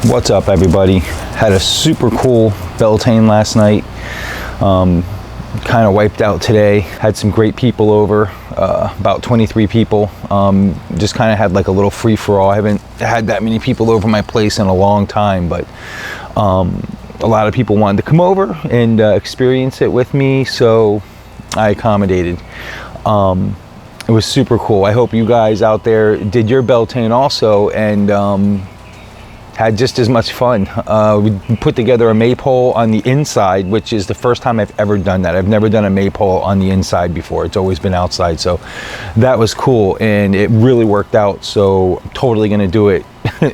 What's up, everybody? Had a super cool Beltane last night. Kind of wiped out today. Had some great people over, about 23 people. Just kind of had like a little free-for-all. I haven't had that many people over my place in a long time, but a lot of people wanted to come over and experience it with me, so I accommodated. It was super cool. I hope you guys out there did your Beltane also and had just as much fun. We put together a maypole on the inside, which is the first time I've ever done that. I've never done a maypole on the inside before. It's always been outside, so that was cool and it really worked out. So I'm totally gonna do it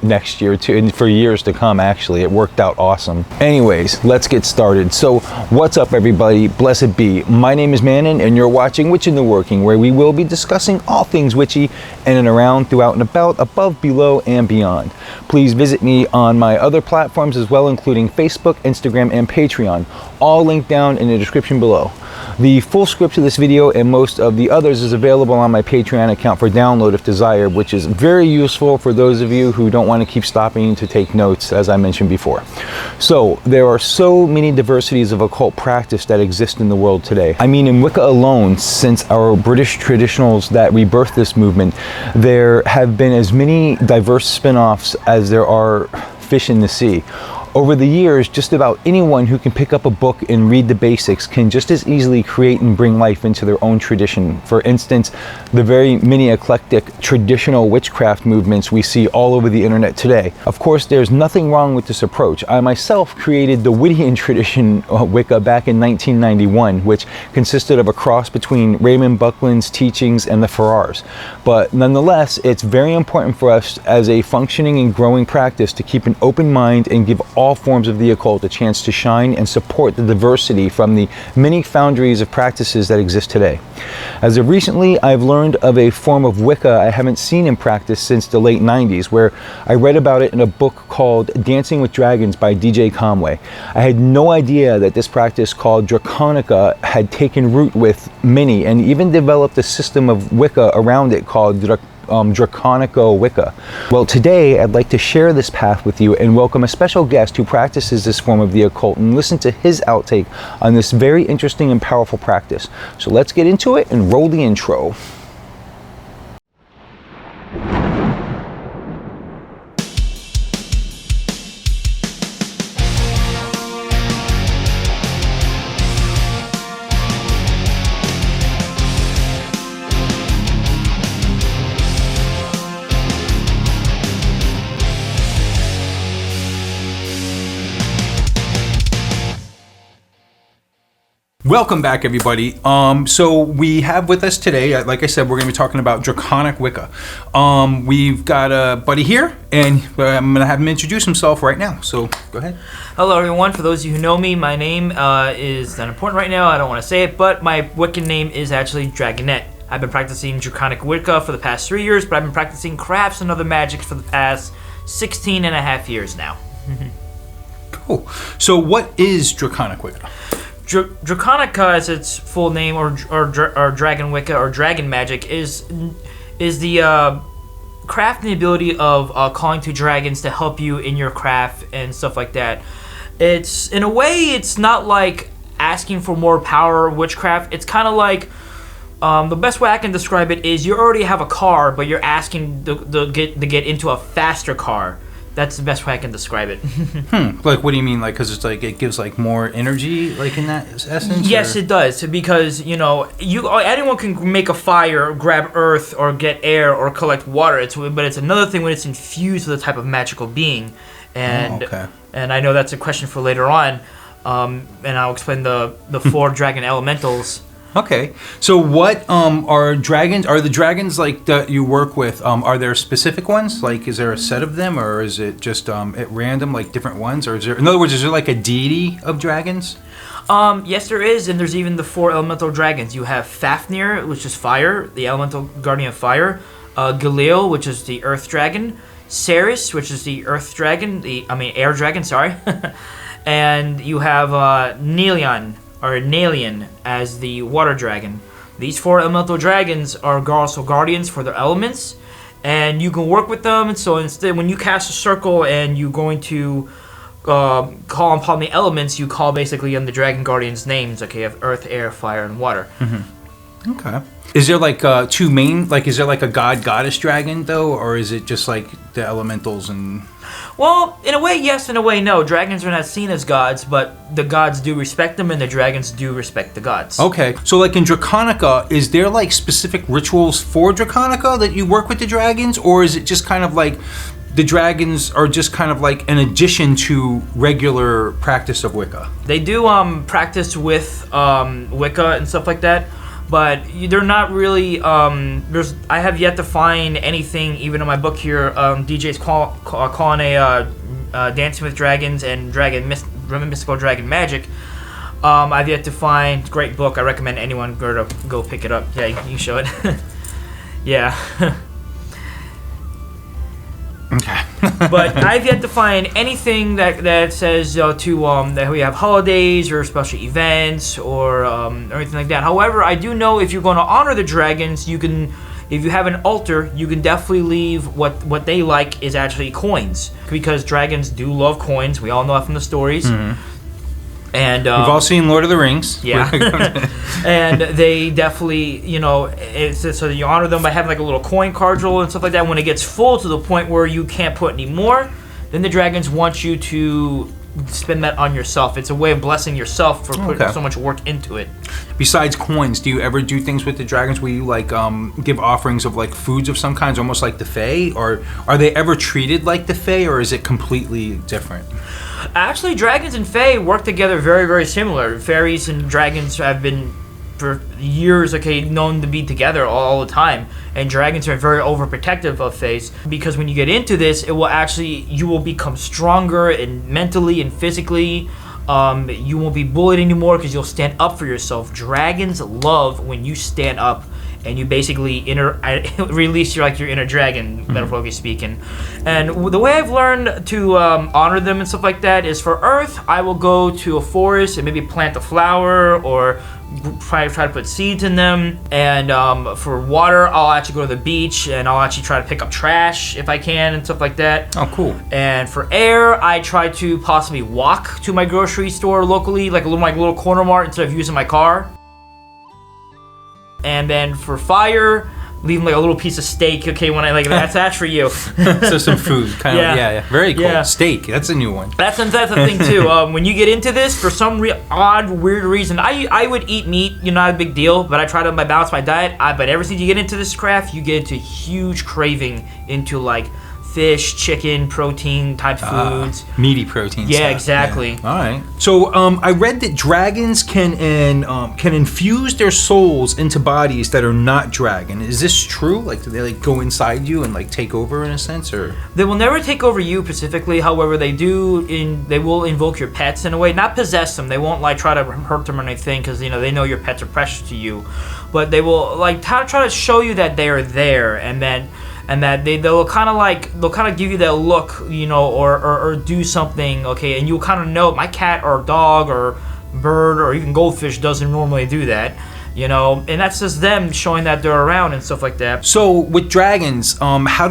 next year too, and for years to come. Actually, it worked out awesome. Anyways, let's get started. So what's up, everybody? Blessed be. My name is Mannun and you're watching Witch in the Working, where we will be discussing all things witchy in and around, throughout and about, above, below and beyond. Please visit me on my other platforms as well, including Facebook, Instagram and Patreon, all linked down in the description below. The full script to this video and most of the others is available on my Patreon account for download if desired, which is very useful for those of you who don't want to keep stopping to take notes, as I mentioned before. So there are so many diversities of occult practice that exist in the world today. I mean, in Wicca alone, since our British traditionals that rebirthed this movement, there have been as many diverse spin-offs as there are fish in the sea. Over the years, just about anyone who can pick up a book and read the basics can just as easily create and bring life into their own tradition. For instance, the very many eclectic traditional witchcraft movements we see all over the internet today. Of course, there's nothing wrong with this approach. I myself created the Wittian tradition Wicca back in 1991, which consisted of a cross between Raymond Buckland's teachings and the Farrars. But nonetheless, it's very important for us as a functioning and growing practice to keep an open mind and give all forms of the occult a chance to shine and support the diversity from the many foundries of practices that exist today. As of recently, I've learned of a form of Wicca I haven't seen in practice since the late 90s, where I read about it in a book called Dancing with Dragons by DJ Conway. I had no idea that this practice called Draconica had taken root with many and even developed a system of Wicca around it called Draconico Wicca. Well, today I'd like to share this path with you and welcome a special guest who practices this form of the occult and listen to his outtake on this very interesting and powerful practice. So let's get into it and roll the intro. Welcome back, everybody. So we have with us today, like I said, we're going to be talking about Draconic Wicca. We've got a buddy here, and I'm going to have him introduce himself right now. So go ahead. Hello, everyone. For those of you who know me, my name is not important right now. I don't want to say it, but my Wiccan name is actually Dragonette. I've been practicing Draconic Wicca for the past 3 years, but I've been practicing crafts and other magics for the past 16 and a half years now. Cool. So what is Draconic Wicca? Draconica, as its full name, or Dragon Wicca, or Dragon Magic, is the craft and the ability of calling to dragons to help you in your craft and stuff like that. It's, in a way, it's not like asking for more power or witchcraft. It's kind of like, the best way I can describe it is you already have a car, but you're asking to get into a faster car. That's the best way I can describe it. Like, what do you mean? Like, because it's like it gives like more energy, like in that essence? Yes, it does. Because anyone can make a fire, grab earth, or get air, or collect water. But it's another thing when it's infused with a type of magical being. And and I know that's a question for later on. And I'll explain the 4 dragon elementals. Okay, so what are dragons? Are the dragons like that you work with? Are there specific ones? Like, is there a set of them, or is it just at random, like different ones? Or is there, in other words, is there like a deity of dragons? Yes, there is, and there's even the 4 elemental dragons. You have Fafnir, which is fire, the elemental guardian of fire. Galil, which is the earth dragon. Ceres, which is the earth dragon. Air dragon. Sorry. And you have Nelion, or Nalian, as the water dragon. These 4 elemental dragons are also guardians for their elements, and you can work with them. So instead, when you cast a circle and you're going to call upon the elements, you call basically on the Dragon Guardians' names, okay, of Earth, Air, Fire, and Water. Okay. Is there like two main, like is there like a god-goddess dragon though, or is it just like the elementals and... Well, in a way, yes, in a way, no. Dragons are not seen as gods, but the gods do respect them, and the dragons do respect the gods. Okay, so like in Draconica, is there like specific rituals for Draconica that you work with the dragons, or is it just kind of like the dragons are just kind of like an addition to regular practice of Wicca? They do practice with Wicca and stuff like that, but they're not really. I have yet to find anything, even in my book here. DJ's calling a Dancing with Dragons and Mystical Dragon Magic. I've yet to find. Great book. I recommend anyone go pick it up. Yeah, you can show it. Yeah. Okay. But I've yet to find anything that says that we have holidays or special events or anything like that. However, I do know if you're going to honor the dragons, you can, if you have an altar, you can definitely leave what they like is actually coins, because dragons do love coins. We all know that from the stories. And we've all seen Lord of the Rings. Yeah. And they definitely, so you honor them by having like a little coin cardinal and stuff like that. When it gets full to the point where you can't put any more, then the dragons want you to spend that on yourself. It's a way of blessing yourself for putting so much work into it. Besides coins, do you ever do things with the dragons where you like give offerings of like foods of some kinds, almost like the Fae? Or are they ever treated like the Fae, or is it completely different? Actually, dragons and Fae work together very, very similar. Fairies and dragons have been, for years, known to be together all the time. And dragons are very overprotective of Faes, because when you get into this, you will become stronger and mentally and physically. You won't be bullied anymore because you'll stand up for yourself. Dragons love when you stand up and you basically release your inner dragon, metaphorically speaking. And the way I've learned to honor them and stuff like that is, for Earth, I will go to a forest and maybe plant a flower or try to put seeds in them. And for water, I'll actually go to the beach and I'll actually try to pick up trash if I can and stuff like that. Oh, cool. And for air, I try to possibly walk to my grocery store locally, like a little corner mart, instead of using my car. And then for fire, leave like a little piece of steak. Okay, when I that's for you. So some food, kind of. Yeah. Very cool. Yeah. Steak. That's a new one. That's the thing too. When you get into this, for some odd, weird reason, I would eat meat. Not a big deal, but I try to balance my diet. But ever since you get into this craft, you get into huge craving into like fish, chicken, protein type foods. Meaty protein Yeah, stuff. exactly. Yeah. All right. So I read that dragons can infuse their souls into bodies that are not dragon. Is this true? Like, do they go inside you and take over in a sense, or? They will never take over you specifically. However, they will invoke your pets in a way, not possess them. They won't try to hurt them or anything, because they know your pets are precious to you. But they will try to show you that they are there, and that they'll kind of give you that look, or do something, okay, and you'll kind of know my cat or dog or bird or even goldfish doesn't normally do that, and that's just them showing that they're around and stuff like that. So with dragons, how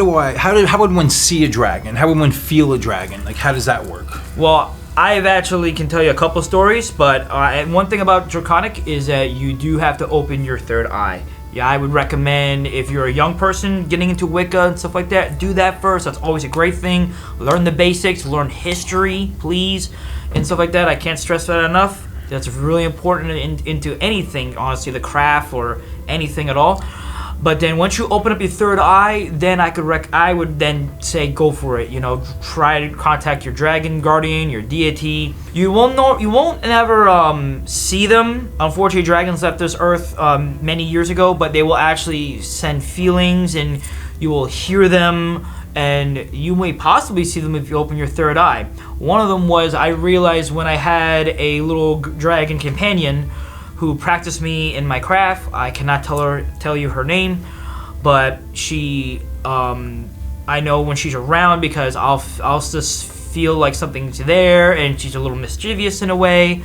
would one see a dragon? How would one feel a dragon? How does that work? Well, I actually can tell you a couple stories, but one thing about Draconic is that you do have to open your third eye. Yeah, I would recommend, if you're a young person getting into Wicca and stuff like that, do that first. That's always a great thing. Learn the basics, learn history, please, and stuff like that. I can't stress that enough. That's really important into anything, honestly, the craft or anything at all. But then once you open up your third eye, then I would then say go for it. Try to contact your dragon guardian, your deity. You won't ever see them. Unfortunately, dragons left this earth many years ago, but they will actually send feelings, and you will hear them, and you may possibly see them if you open your third eye. One of them was, I realized when I had a little dragon companion who practiced me in my craft. I cannot tell you her name, but she, I know when she's around, because I'll just feel like something's there, and she's a little mischievous in a way.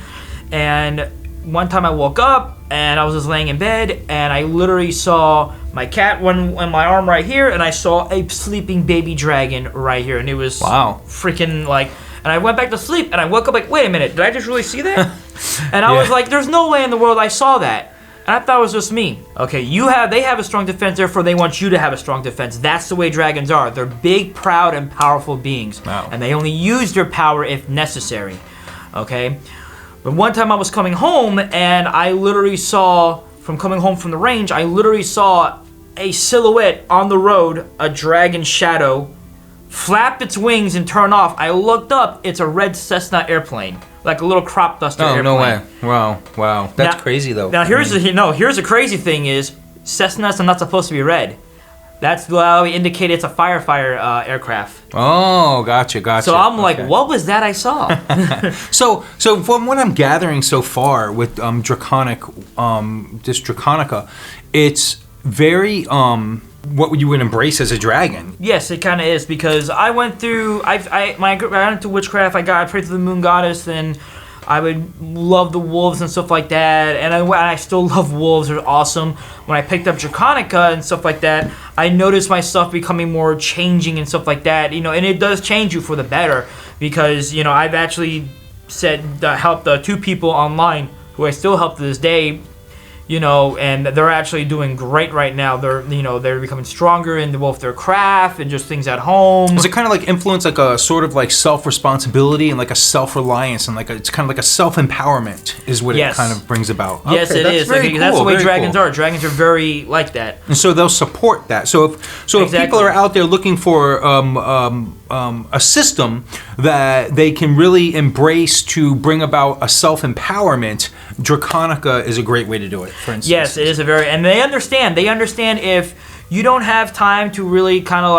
And one time I woke up and I was just laying in bed, and I literally saw my cat went on my arm right here, and I saw a sleeping baby dragon right here, and it was freaking like. And I went back to sleep, and I woke up like, wait a minute, did I just really see that? And I was like, there's no way in the world I saw that. And I thought it was just me. Okay, they have a strong defense, therefore they want you to have a strong defense. That's the way dragons are. They're big, proud, and powerful beings. Wow. And they only use their power if necessary. Okay? But one time I was coming home, and I literally saw, from coming home from the range, I literally saw a silhouette on the road, a dragon shadow, flapped its wings and turned off. I looked up, it's a red Cessna airplane. Like a little crop duster airplane. No way. Wow. That's crazy though. Now here's the crazy thing is, Cessnas are not supposed to be red. That's how we indicate it's a firefighter aircraft. Oh, gotcha. So I'm like, what was that I saw? So from what I'm gathering so far with this Draconica, it's very what you would embrace as a dragon. Yes, it kind of is, because I went through. I went into Witchcraft. I prayed to the Moon Goddess, and I would love the wolves and stuff like that. And I still love wolves. They're awesome. When I picked up Draconica and stuff like that, I noticed my stuff becoming more changing and stuff like that. And it does change you for the better, because I've actually helped 2 people online who I still help to this day. And they're actually doing great right now. They're becoming stronger in both their craft and just things at home. Does it kind of like influence like a sort of like self-responsibility and like a self-reliance and it's kind of like a self-empowerment is what it kind of brings about? Yes, it is. That's the way dragons are. Dragons are very like that. And so they'll support that. So if people are out there looking for a system that they can really embrace to bring about a self-empowerment, Draconica is a great way to do it, for instance. Yes, it is and they understand if you don't have time to really kind of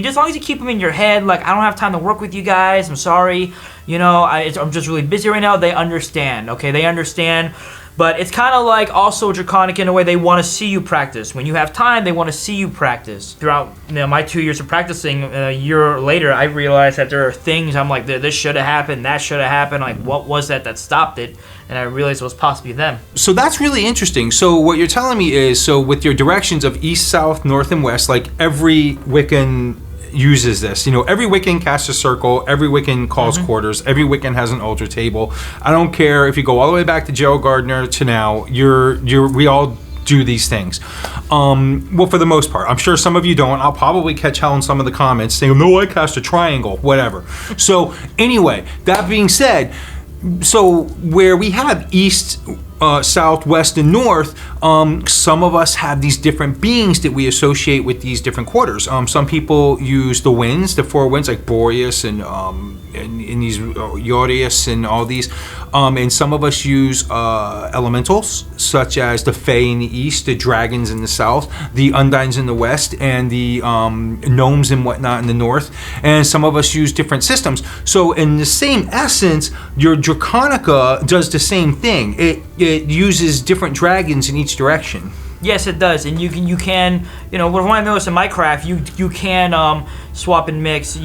as long as you keep them in your head, like, I don't have time to work with you guys, I'm sorry, I'm just really busy right now, they understand, okay, they understand. But it's kind of like also Draconica in a way. They want to see you practice. When you have time, they want to see you practice. Throughout my 2 years of practicing, a year later, I realized that there are things I'm like, this should have happened, that should have happened. Like, what was that stopped it? And I realized it was possibly them. So that's really interesting. So what you're telling me is, so with your directions of east, south, north, and west, like every Wiccan uses this. Every Wiccan casts a circle, every Wiccan calls quarters, every Wiccan has an altar table. I don't care if you go all the way back to Gerald Gardner to now, we all do these things. Well, for the most part. I'm sure some of you don't. I'll probably catch hell in some of the comments saying, no, I cast a triangle, whatever. So anyway, that being said, so where we have east, south, west, and north, some of us have these different beings that we associate with these different quarters. Some people use the winds, the 4 winds, like Boreas and these Yorius and all these. And some of us use elementals, such as the Fae in the east, the dragons in the south, the undines in the west, and the gnomes and whatnot in the north. And some of us use different systems. So in the same essence, your Draconica does the same thing. It uses different dragons in each direction. Yes, it does, and you can what I noticed in my craft, you can swap and mix,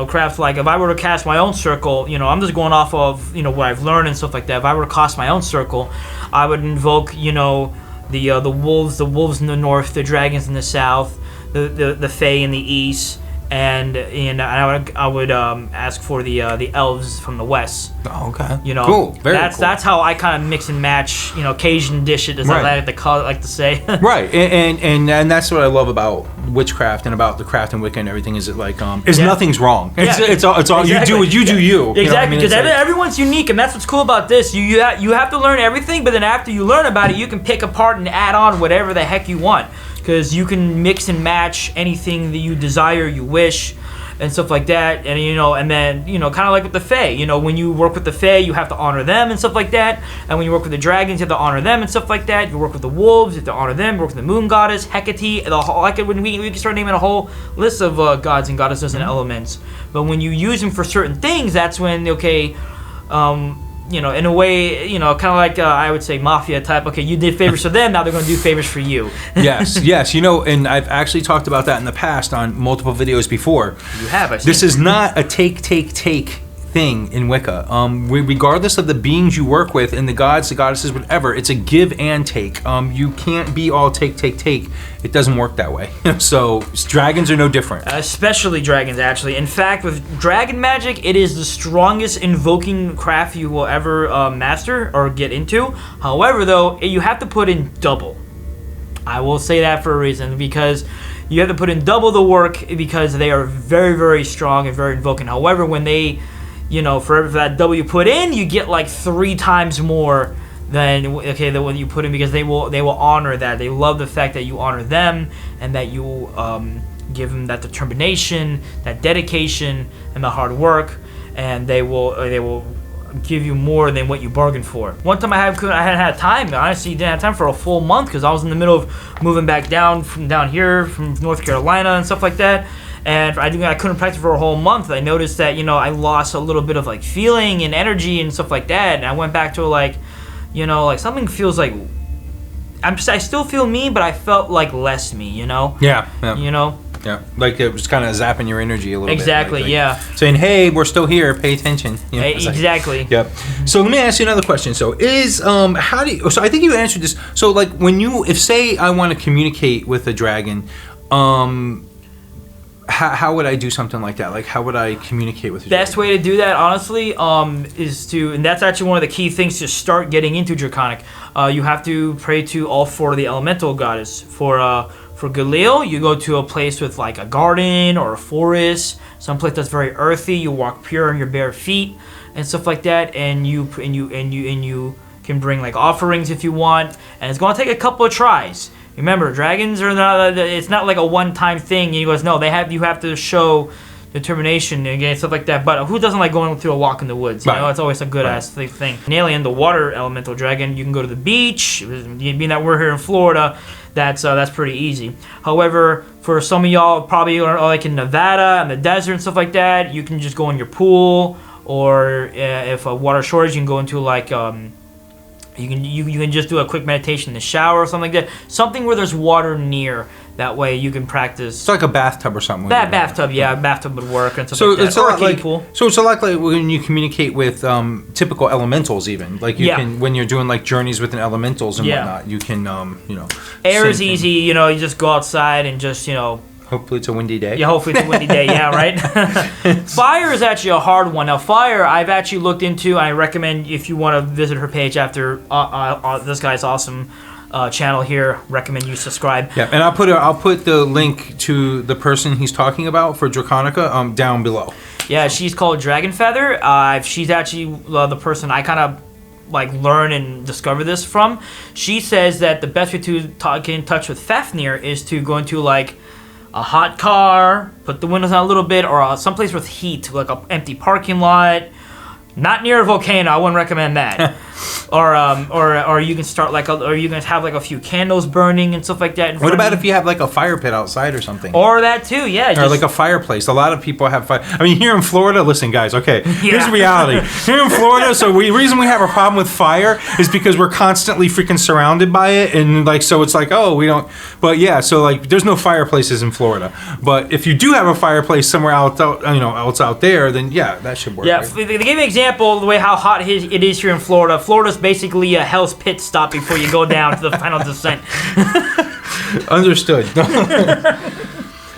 crafts. Like if I were to cast my own circle, I'm just going off of what I've learned and stuff like that. If I were to cast my own circle, I would invoke the wolves in the north, the dragons in the south, the Fae in the east. And I would ask for the elves from the west. Oh, okay. Cool. Very cool. That's how I kind of mix and match, Cajun dishes, as I like to say. Right, and that's what I love about Witchcraft and about the craft and Wicca and everything. Is it nothing's wrong. It's all exactly. You do what you do. You exactly, because everyone's unique, and that's what's cool about this. You have to learn everything, but then after you learn about it, you can pick apart and add on whatever the heck you want. Because you can mix and match anything that you desire, you wish, and stuff like that. And and then kind of like with the Fae. When you work with the Fae, you have to honor them and stuff like that. And when you work with the dragons, you have to honor them and stuff like that. You work with the wolves, you have to honor them. You work with the moon goddess, Hecate. We can start naming a whole list of gods and goddesses and elements. But when you use them for certain things, that's when in a way, kind of like I would say mafia type. Okay, you did favors for them, now they're going to do favors for you. yes, and I've actually talked about that in the past on multiple videos before. You have. This is not a take thing in Wicca. Regardless of the beings you work with and the gods, the goddesses, whatever, it's a give and take. You can't be all take. It doesn't work that way. So dragons are no different. Especially dragons, actually. In fact, with dragon magic, it is the strongest invoking craft you will ever master or get into. However, though, you have to put in double. I will say that for a reason, because you have to put in double the work because they are very, very strong and very invoking. However, when they, for that double you put in, you get like 3 times more than what you put in, because they will honor that. They love the fact that you honor them and that you give them that determination, that dedication, and the hard work, and they will give you more than what you bargained for. One time I hadn't had time. I honestly didn't have time for a full month because I was in the middle of moving back down from down here from North Carolina and stuff like that. And I couldn't practice for a whole month. I noticed that I lost a little bit of like feeling and energy and stuff like that. And I went back to like something feels like I still feel me, but I felt like less me. Yeah. Yeah, like it was kind of zapping your energy a little exactly, bit. Exactly, yeah. Saying, hey, we're still here, pay attention. Exactly. Yep. So let me ask you another question. So so I think you answered this. So like if say I want to communicate with a dragon, how would I do something like that? Like how would I communicate with a dragon? Best way to do that, honestly, is to, and that's actually one of the key things to start getting into Draconic. You have to pray to all 4 of the elemental goddess. For Galil, you go to a place with like a garden or a forest, someplace that's very earthy. You walk pure on your bare feet and stuff like that, and you can bring like offerings if you want, and it's going to take a couple of tries. Remember, dragons are not. It's not like a one-time thing. And he goes, no, you have to show determination and stuff like that. But who doesn't like going through a walk in the woods? You know, it's always a good ass thing. An alien, the water elemental dragon, you can go to the beach. Being that we're here in Florida, that's pretty easy. However, for some of y'all probably are like in Nevada and the desert and stuff like that, you can just go in your pool, or if a water shortage, you can go into like you can just do a quick meditation in the shower or something like that. Something where there's water near. That way you can practice. It's like a bathtub or something. Bathtub, yeah, bathtub would work and stuff like that. It's a lot like pool. So it's a lot like when you communicate with typical elementals, even like you can when you're doing like journeys with elementals and whatnot. You can air is easy. You just go outside and just Hopefully it's a windy day. Yeah, hopefully it's a windy day. Yeah, right. Fire is actually a hard one. Now, fire I've actually looked into. I recommend if you want to visit her page after this guy's awesome. Channel here. Recommend you subscribe. Yeah, and I'll put the link to the person he's talking about for Draconica down below. Yeah, she's called Dragonfeather. She's actually the person I kind of like learn and discover this from. She says that the best way to get in touch with Fafnir is to go into like a hot car, put the windows on a little bit, or someplace with heat, like an empty parking lot. Not near a volcano. I wouldn't recommend that. or you can start or you can have like a few candles burning and stuff like that. What about if you have like a fire pit outside or something? Or that too, yeah. Or like a fireplace. A lot of people have fire. I mean, here in Florida, listen, guys. Okay, here's the reality. Here in Florida, the reason we have a problem with fire is because we're constantly freaking surrounded by it, and like so it's like we don't. But yeah, so like there's no fireplaces in Florida. But if you do have a fireplace somewhere else out there, then yeah, that should work. Yeah, right? They gave me an example of the way how hot it is here in Florida. Florida's basically a Hell's Pit stop before you go down to the final descent. Understood.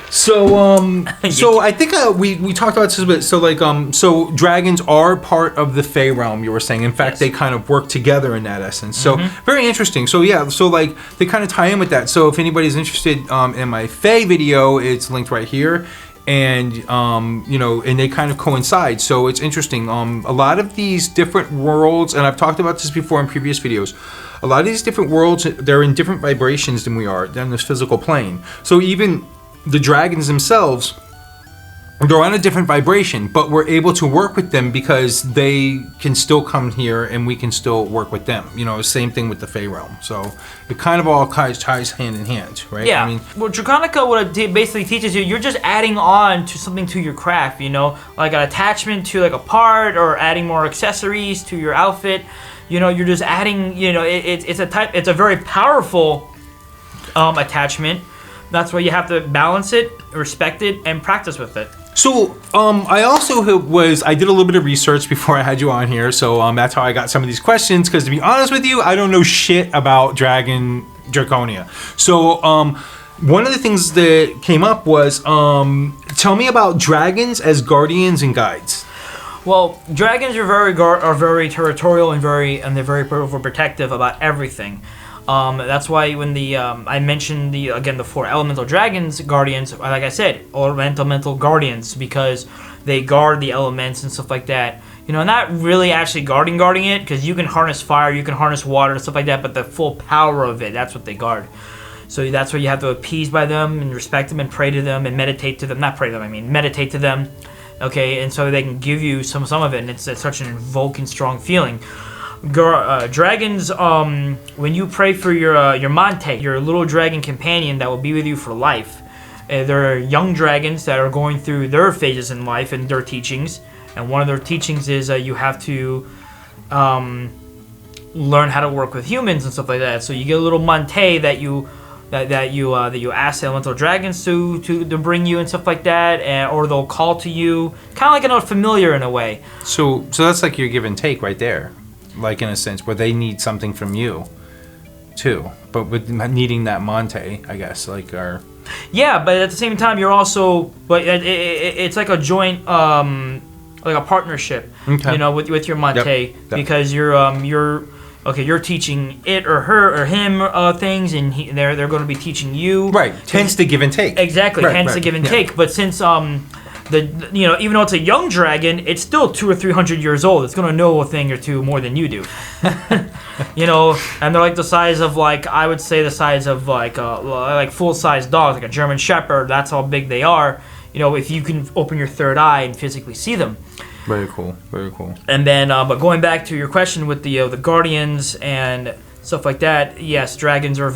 So I think we talked about this a bit. So like so dragons are part of the Fae realm. You were saying. In fact, they kind of work together in that essence. So very interesting. So yeah, so like they kind of tie in with that. So if anybody's interested in my Fae video, it's linked right here. And and they kind of coincide, so it's interesting. A lot of these different worlds, and I've talked about this before in previous videos, a lot of these different worlds, they're in different vibrations than we are in this physical plane. So even the dragons themselves, they're on a different vibration, but we're able to work with them because they can still come here and we can still work with them. Same thing with the Fae realm. So it kind of all ties hand in hand, right? Yeah. Well, Draconica, what it basically teaches you're just adding on to something to your craft, like an attachment to like a part, or adding more accessories to your outfit. You're just adding, it's a very powerful attachment. That's why you have to balance it, respect it, and practice with it. So, I also I did a little bit of research before I had you on here, so that's how I got some of these questions, because to be honest with you, I don't know shit about Draconia. So, one of the things that came up was, tell me about dragons as guardians and guides. Well, dragons are very territorial and they're very overprotective about everything. That's why when I mentioned the 4 elemental dragons guardians, like I said, elemental guardians, because they guard the elements and stuff like that. Not really actually guarding it, because you can harness fire, you can harness water and stuff like that, but the full power of it, that's what they guard. So that's why you have to appease by them and respect them and pray to them and meditate to them. Not pray to them, I mean meditate to them. Okay, and so they can give you some of it, and it's such an invoking, strong feeling. Dragons, when you pray for your Monte, your little dragon companion that will be with you for life, there are young dragons that are going through their phases in life and their teachings, and one of their teachings is you have to learn how to work with humans and stuff like that. So you get a little Monte that you ask the elemental dragons to bring you and stuff like that, or they'll call to you, kind of like an familiar in a way. So that's like your give and take right there, like in a sense where they need something from you, too, but with needing that Monte, I guess, like our. Yeah, but at the same time, you're also, but it's like a joint, like a partnership, okay. With your Monte, yep. Because you're teaching it or her or him things, and they're going to be teaching you. Right. Hence the give and take. Exactly. Right, hence the give and take. But since even though it's a young dragon, it's still 200 or 300 years old. It's going to know a thing or two more than you do. And they're like the size of I would say the size of like full size dogs, like a German Shepherd. That's how big they are. If you can open your third eye and physically see them. Very cool, very cool. And then, but going back to your question with the guardians and stuff like that, yes, dragons are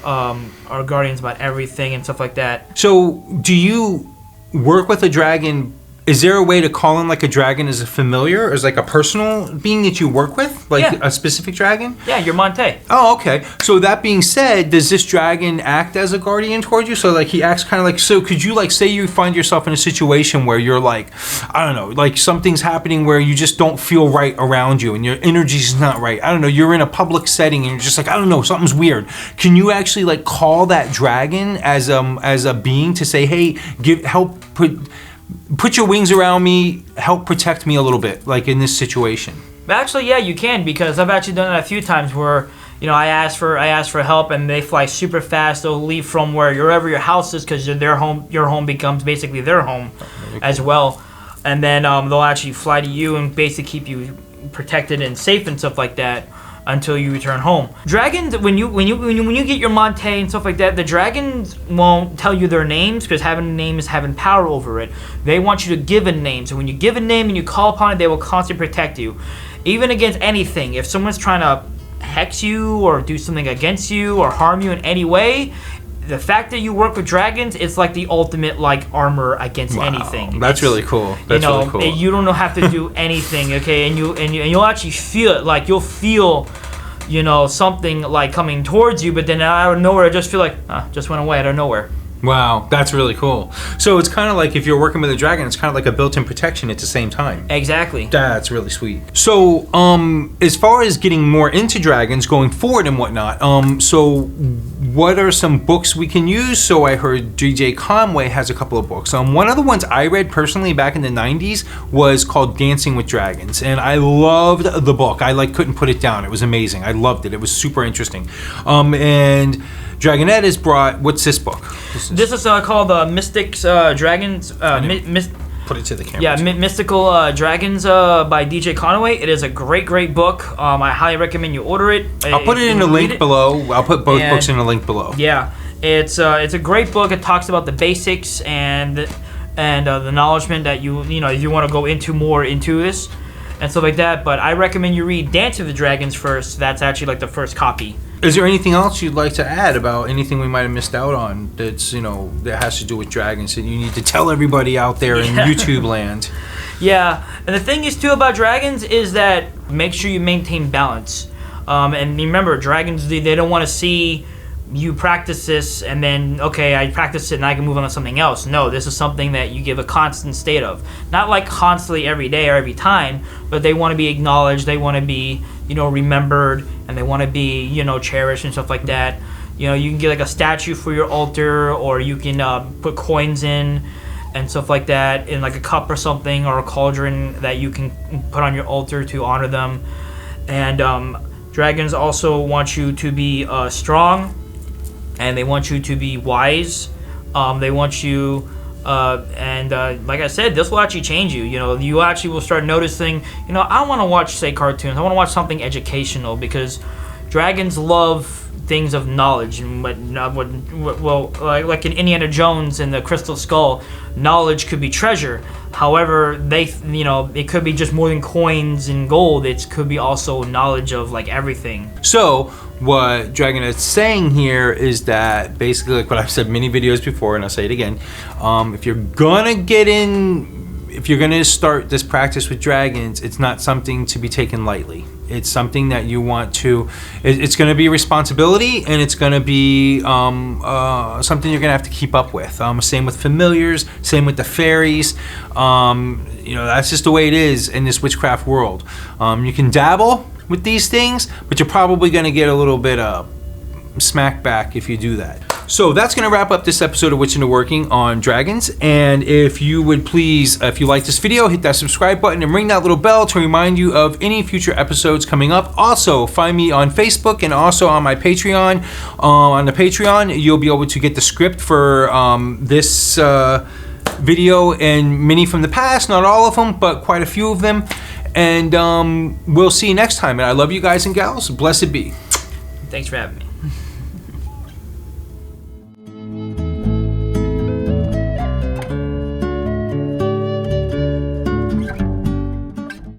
are guardians about everything and stuff like that. So, do you work with a dragon? Is there a way to call in like a dragon as a familiar, as like a personal being that you work with, like a specific dragon? Yeah, your Monte. Oh, okay. So that being said, does this dragon act as a guardian towards you? So like he acts kind of like, so could you say you find yourself in a situation where you're like, I don't know, like something's happening where you just don't feel right around you and your energy's not right. I don't know, you're in a public setting and you're just like, I don't know, something's weird. Can you actually call that dragon as a being to say, hey, put your wings around me, help protect me a little bit, like in this situation? Actually, yeah, you can, because I've actually done it a few times where, I ask for help and they fly super fast. They'll leave from wherever your house is, because your home becomes basically their home as well. And then they'll actually fly to you and basically keep you protected and safe and stuff like that until you return home. Dragons, when you get your Monte and stuff like that, the dragons won't tell you their names, because having a name is having power over it. They want you to give a name. So when you give a name and you call upon it, they will constantly protect you, even against anything. If someone's trying to hex you or do something against you or harm you in any way, the fact that you work with dragons, it's like the ultimate armor against anything. That's really cool. Really cool. You don't have to do anything, okay? And you'll actually feel it. You'll feel, something coming towards you, but then out of nowhere, I just feel just went away out of nowhere. Wow, that's really cool. So it's kind of like if you're working with a dragon, it's kind of like a built-in protection at the same time. Exactly. That's really sweet. So, as far as getting more into dragons going forward and whatnot, so what are some books we can use? So I heard DJ Conway has a couple of books. One of the ones I read personally back in the 90s was called Dancing with Dragons, and I loved the book. I couldn't put it down. It was amazing. I loved it. It was super interesting. And Dragonette has brought, what's this book? This is called Mystik Dragons. Put it to the camera. Yeah, Mystical Dragons by DJ Conway. It is a great book. I highly recommend you order it. I'll put it in the link below. I'll put both books in the link below. Yeah, it's a great book. It talks about the basics and the acknowledgement that if you want to go into this and stuff like that. But I recommend you read Dance with the Dragons first. That's actually the first copy. Is there anything else you'd like to add about anything we might have missed out on that's, that has to do with dragons that you need to tell everybody out there in YouTube land? Yeah, and the thing is too about dragons is that make sure you maintain balance. And remember, dragons, they don't want to see you practice this and then, okay, I practice it and I can move on to something else. No, this is something that you give a constant state of. Not like constantly every day or every time, but they want to be acknowledged, they want to be, remembered, and they want to be, cherished and stuff like that. You can get like a statue for your altar, or you can put coins in and stuff like that in like a cup or something, or a cauldron that you can put on your altar to honor them. And dragons also want you to be strong, and they want you to be wise. They want you, and like I said, this will actually change you. You actually will start noticing, I want to watch, say, cartoons. I want to watch something educational, because dragons love things of knowledge, and like in Indiana Jones and the Crystal Skull, knowledge could be treasure. However, it could be just more than coins and gold. It could be also knowledge of like everything. So what Dragon is saying here is that basically, like what I've said many videos before, and I'll say it again, if you're gonna start this practice with dragons, it's not something to be taken lightly. It's something that you want to, it's going to be a responsibility, and it's going to be something you're going to have to keep up with. Same with familiars, same with the fairies. That's just the way it is in this witchcraft world. You can dabble with these things, but you're probably going to get a little bit of smack back if you do that. So that's going to wrap up this episode of Witch Into Working on dragons. And if you would please, if you like this video, hit that subscribe button and ring that little bell to remind you of any future episodes coming up. Also, find me on Facebook and also on my Patreon. On the Patreon, you'll be able to get the script for this video and many from the past. Not all of them, but quite a few of them. And we'll see you next time. And I love you guys and gals. Blessed be. Thanks for having me.